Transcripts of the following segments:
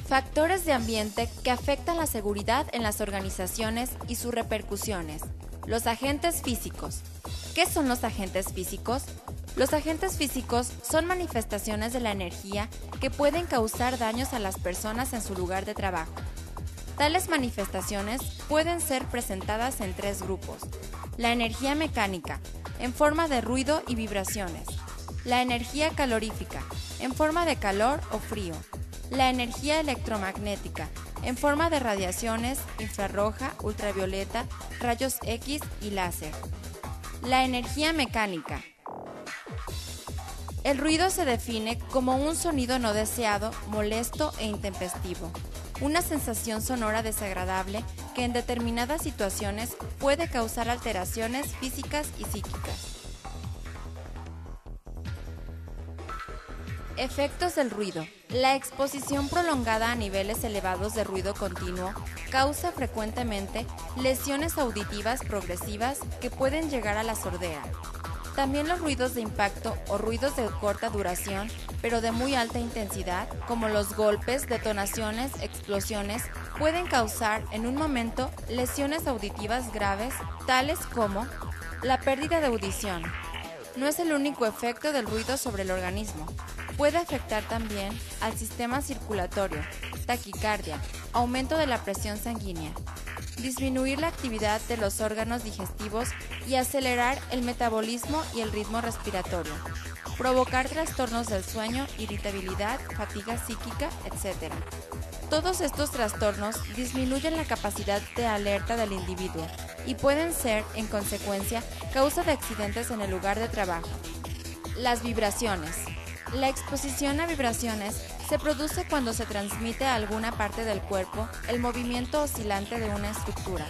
Factores de ambiente que afectan la seguridad en las organizaciones y sus repercusiones. Los agentes físicos. ¿Qué son los agentes físicos? Los agentes físicos son manifestaciones de la energía que pueden causar daños a las personas en su lugar de trabajo. Tales manifestaciones pueden ser presentadas en tres grupos. La energía mecánica, en forma de ruido y vibraciones. La energía calorífica, en forma de calor o frío. La energía electromagnética, en forma de radiaciones infrarroja, ultravioleta, rayos X y láser. La energía mecánica. El ruido se define como un sonido no deseado, molesto e intempestivo. Una sensación sonora desagradable que en determinadas situaciones puede causar alteraciones físicas y psíquicas. Efectos del ruido. La exposición prolongada a niveles elevados de ruido continuo causa frecuentemente lesiones auditivas progresivas que pueden llegar a la sordera. También los ruidos de impacto o ruidos de corta duración, pero de muy alta intensidad, como los golpes, detonaciones, explosiones, pueden causar en un momento lesiones auditivas graves, tales como la pérdida de audición. No es el único efecto del ruido sobre el organismo. Puede afectar también al sistema circulatorio, taquicardia, aumento de la presión sanguínea, disminuir la actividad de los órganos digestivos y acelerar el metabolismo y el ritmo respiratorio, provocar trastornos del sueño, irritabilidad, fatiga psíquica, etc. Todos estos trastornos disminuyen la capacidad de alerta del individuo y pueden ser, en consecuencia, causa de accidentes en el lugar de trabajo. Las vibraciones. La exposición a vibraciones se produce cuando se transmite a alguna parte del cuerpo el movimiento oscilante de una estructura,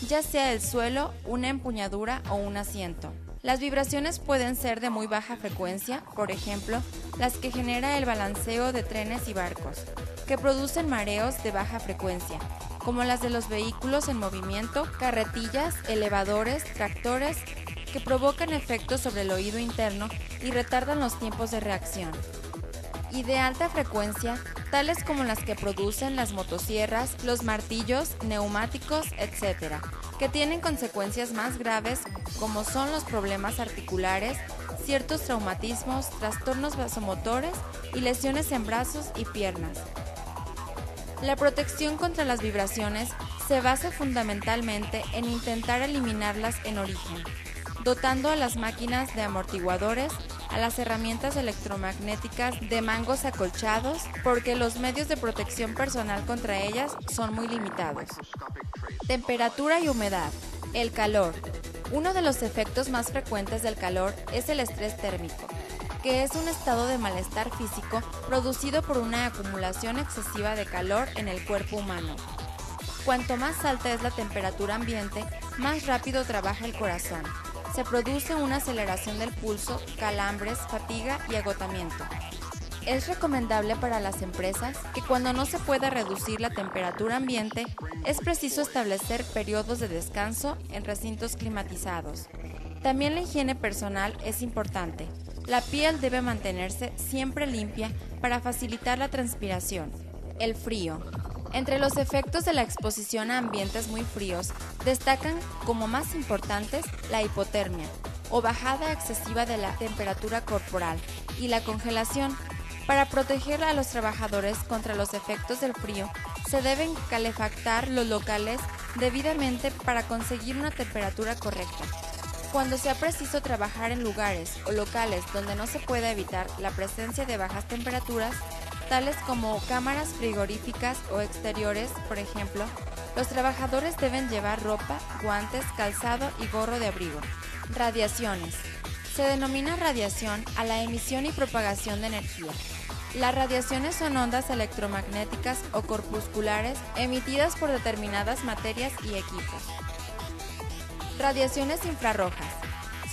ya sea el suelo, una empuñadura o un asiento. Las vibraciones pueden ser de muy baja frecuencia, por ejemplo, las que genera el balanceo de trenes y barcos, que producen mareos de baja frecuencia, como las de los vehículos en movimiento, carretillas, elevadores, tractores, que provocan efectos sobre el oído interno y retardan los tiempos de reacción. Y de alta frecuencia, tales como las que producen las motosierras, los martillos, neumáticos, etc., que tienen consecuencias más graves como son los problemas articulares, ciertos traumatismos, trastornos vasomotores y lesiones en brazos y piernas. La protección contra las vibraciones se basa fundamentalmente en intentar eliminarlas en origen, dotando a las máquinas de amortiguadores, a las herramientas electromagnéticas de mangos acolchados, porque los medios de protección personal contra ellas son muy limitados. Temperatura y humedad. El calor. Uno de los efectos más frecuentes del calor es el estrés térmico, que es un estado de malestar físico producido por una acumulación excesiva de calor en el cuerpo humano. Cuanto más alta es la temperatura ambiente, más rápido trabaja el corazón. Se produce una aceleración del pulso, calambres, fatiga y agotamiento. Es recomendable para las empresas que cuando no se pueda reducir la temperatura ambiente, es preciso establecer periodos de descanso en recintos climatizados. También la higiene personal es importante. La piel debe mantenerse siempre limpia para facilitar la transpiración. El frío. Entre los efectos de la exposición a ambientes muy fríos, destacan como más importantes la hipotermia, o bajada excesiva de la temperatura corporal, y la congelación. Para proteger a los trabajadores contra los efectos del frío, se deben calefactar los locales debidamente para conseguir una temperatura correcta. Cuando sea preciso trabajar en lugares o locales donde no se pueda evitar la presencia de bajas temperaturas, tales como cámaras frigoríficas o exteriores, por ejemplo, los trabajadores deben llevar ropa, guantes, calzado y gorro de abrigo. Radiaciones. Se denomina radiación a la emisión y propagación de energía. Las radiaciones son ondas electromagnéticas o corpusculares emitidas por determinadas materias y equipos. Radiaciones infrarrojas.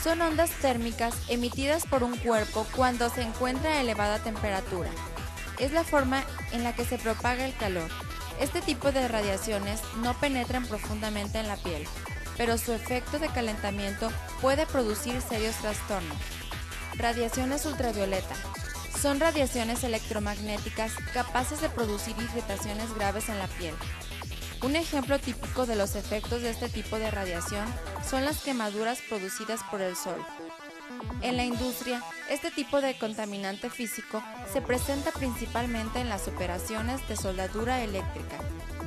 Son ondas térmicas emitidas por un cuerpo cuando se encuentra a elevada temperatura. Es la forma en la que se propaga el calor. Este tipo de radiaciones no penetran profundamente en la piel, pero su efecto de calentamiento puede producir serios trastornos. Radiaciones ultravioleta. Son radiaciones electromagnéticas capaces de producir irritaciones graves en la piel. Un ejemplo típico de los efectos de este tipo de radiación son las quemaduras producidas por el sol. En la industria, este tipo de contaminante físico se presenta principalmente en las operaciones de soldadura eléctrica.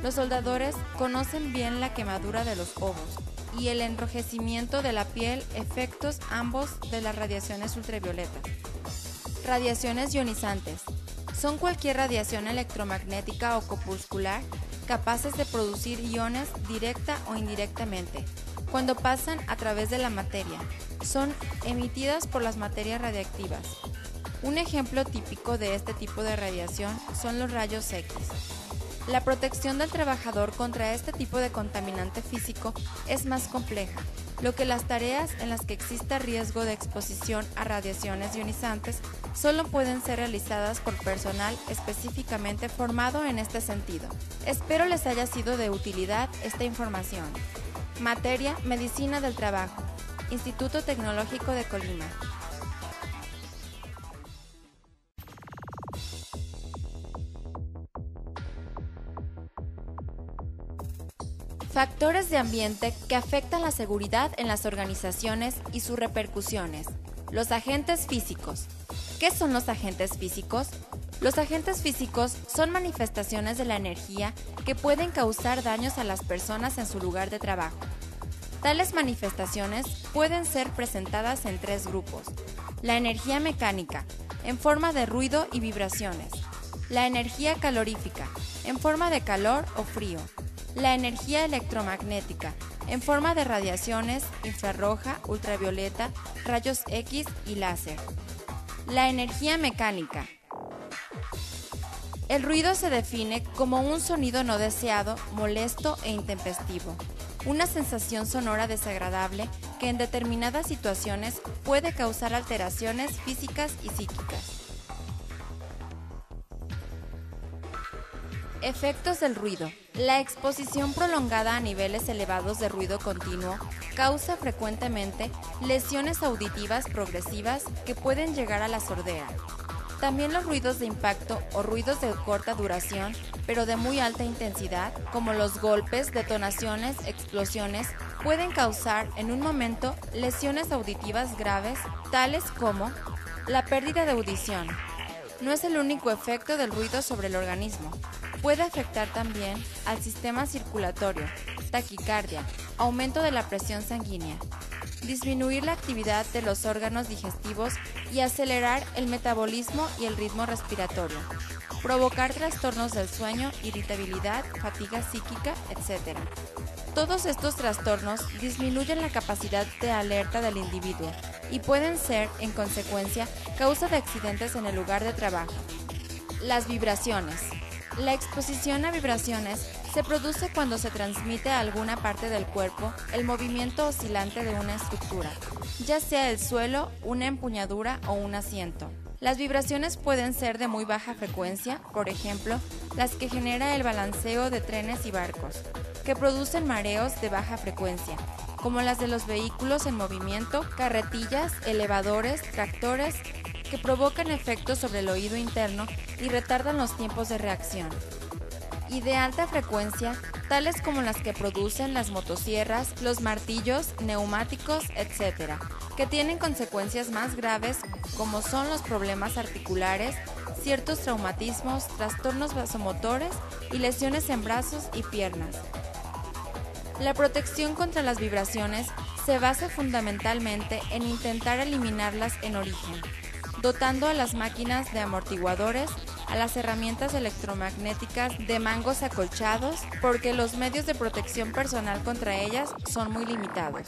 Los soldadores conocen bien la quemadura de los ovos y el enrojecimiento de la piel, efectos ambos de las radiaciones ultravioletas. Radiaciones ionizantes. Son cualquier radiación electromagnética o corpuscular capaces de producir iones directa o indirectamente, cuando pasan a través de la materia. Son emitidas por las materias radiactivas. Un ejemplo típico de este tipo de radiación son los rayos X. La protección del trabajador contra este tipo de contaminante físico es más compleja, lo que las tareas en las que exista riesgo de exposición a radiaciones ionizantes solo pueden ser realizadas por personal específicamente formado en este sentido. Espero les haya sido de utilidad esta información. Materia: Medicina del Trabajo, Instituto Tecnológico de Colima. Factores de ambiente que afectan la seguridad en las organizaciones y sus repercusiones. Los agentes físicos. ¿Qué son los agentes físicos? Los agentes físicos son manifestaciones de la energía que pueden causar daños a las personas en su lugar de trabajo. Tales manifestaciones pueden ser presentadas en tres grupos: la energía mecánica, en forma de ruido y vibraciones; la energía calorífica, en forma de calor o frío; la energía electromagnética, en forma de radiaciones infrarroja, ultravioleta, rayos X y láser. La energía mecánica. El ruido se define como un sonido no deseado, molesto e intempestivo. Una sensación sonora desagradable que en determinadas situaciones puede causar alteraciones físicas y psíquicas. Efectos del ruido. La exposición prolongada a niveles elevados de ruido continuo causa frecuentemente lesiones auditivas progresivas que pueden llegar a la sordera. También los ruidos de impacto o ruidos de corta duración, pero de muy alta intensidad, como los golpes, detonaciones, explosiones, pueden causar en un momento lesiones auditivas graves, tales como la pérdida de audición. No es el único efecto del ruido sobre el organismo. Puede afectar también al sistema circulatorio, taquicardia, aumento de la presión sanguínea, disminuir la actividad de los órganos digestivos y acelerar el metabolismo y el ritmo respiratorio, provocar trastornos del sueño, irritabilidad, fatiga psíquica, etc. Todos estos trastornos disminuyen la capacidad de alerta del individuo y pueden ser, en consecuencia, causa de accidentes en el lugar de trabajo. Las vibraciones. La exposición a vibraciones se produce cuando se transmite a alguna parte del cuerpo el movimiento oscilante de una estructura, ya sea el suelo, una empuñadura o un asiento. Las vibraciones pueden ser de muy baja frecuencia, por ejemplo, las que genera el balanceo de trenes y barcos, que producen mareos de baja frecuencia, como las de los vehículos en movimiento, carretillas, elevadores, tractores, que provocan efectos sobre el oído interno y retardan los tiempos de reacción. Y de alta frecuencia, tales como las que producen las motosierras, los martillos, neumáticos, etc., que tienen consecuencias más graves como son los problemas articulares, ciertos traumatismos, trastornos vasomotores y lesiones en brazos y piernas. La protección contra las vibraciones se basa fundamentalmente en intentar eliminarlas en origen, dotando a las máquinas de amortiguadores, a las herramientas electromagnéticas de mangos acolchados, porque los medios de protección personal contra ellas son muy limitados.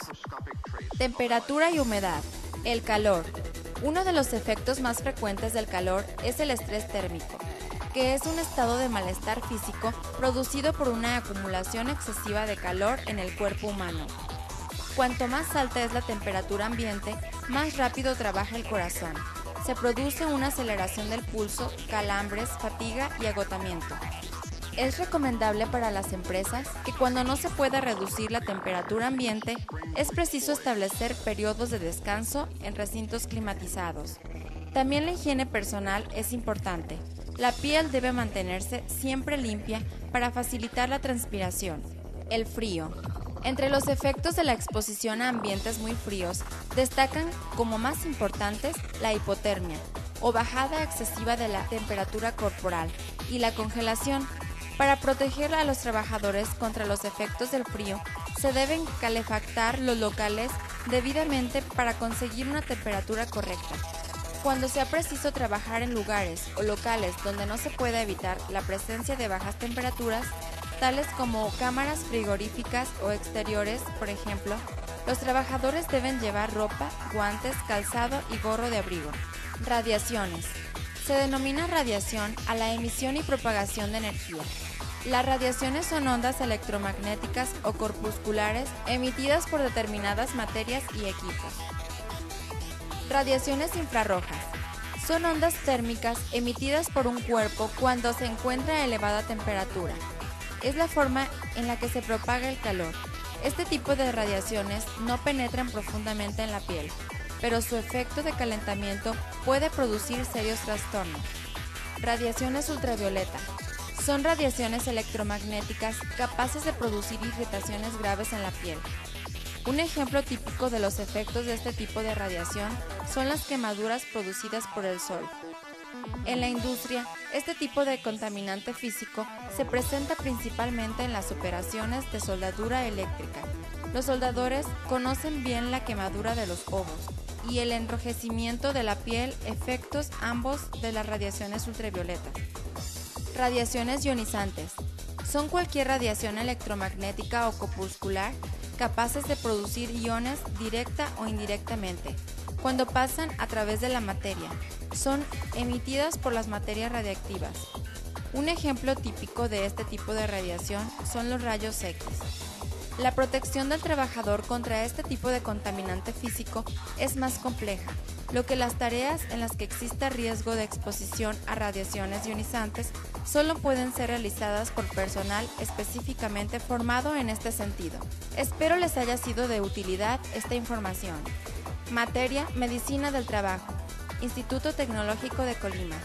Temperatura y humedad. El calor. Uno de los efectos más frecuentes del calor es el estrés térmico, que es un estado de malestar físico producido por una acumulación excesiva de calor en el cuerpo humano. Cuanto más alta es la temperatura ambiente, más rápido trabaja el corazón. Se produce una aceleración del pulso, calambres, fatiga y agotamiento. Es recomendable para las empresas que cuando no se pueda reducir la temperatura ambiente, es preciso establecer periodos de descanso en recintos climatizados. También la higiene personal es importante. La piel debe mantenerse siempre limpia para facilitar la transpiración. El frío. Entre los efectos de la exposición a ambientes muy fríos, destacan como más importantes la hipotermia, o bajada excesiva de la temperatura corporal, y la congelación. Para proteger a los trabajadores contra los efectos del frío, se deben calefactar los locales debidamente para conseguir una temperatura correcta. Cuando sea preciso trabajar en lugares o locales donde no se pueda evitar la presencia de bajas temperaturas, tales como cámaras frigoríficas o exteriores, por ejemplo, los trabajadores deben llevar ropa, guantes, calzado y gorro de abrigo. Radiaciones. Se denomina radiación a la emisión y propagación de energía. Las radiaciones son ondas electromagnéticas o corpusculares emitidas por determinadas materias y equipos. Radiaciones infrarrojas. Son ondas térmicas emitidas por un cuerpo cuando se encuentra a elevada temperatura. Es la forma en la que se propaga el calor. Este tipo de radiaciones no penetran profundamente en la piel, pero su efecto de calentamiento puede producir serios trastornos. Radiaciones ultravioleta. Son radiaciones electromagnéticas capaces de producir irritaciones graves en la piel. Un ejemplo típico de los efectos de este tipo de radiación son las quemaduras producidas por el sol. En la industria, este tipo de contaminante físico se presenta principalmente en las operaciones de soldadura eléctrica. Los soldadores conocen bien la quemadura de los ovos y el enrojecimiento de la piel, efectos ambos de las radiaciones ultravioletas. Radiaciones ionizantes. Son cualquier radiación electromagnética o corpuscular capaces de producir iones directa o indirectamente, cuando pasan a través de la materia. Son emitidas por las materias radiactivas. Un ejemplo típico de este tipo de radiación son los rayos X. La protección del trabajador contra este tipo de contaminante físico es más compleja, lo que las tareas en las que exista riesgo de exposición a radiaciones ionizantes solo pueden ser realizadas por personal específicamente formado en este sentido. Espero les haya sido de utilidad esta información. Materia: Medicina del Trabajo, Instituto Tecnológico de Colima.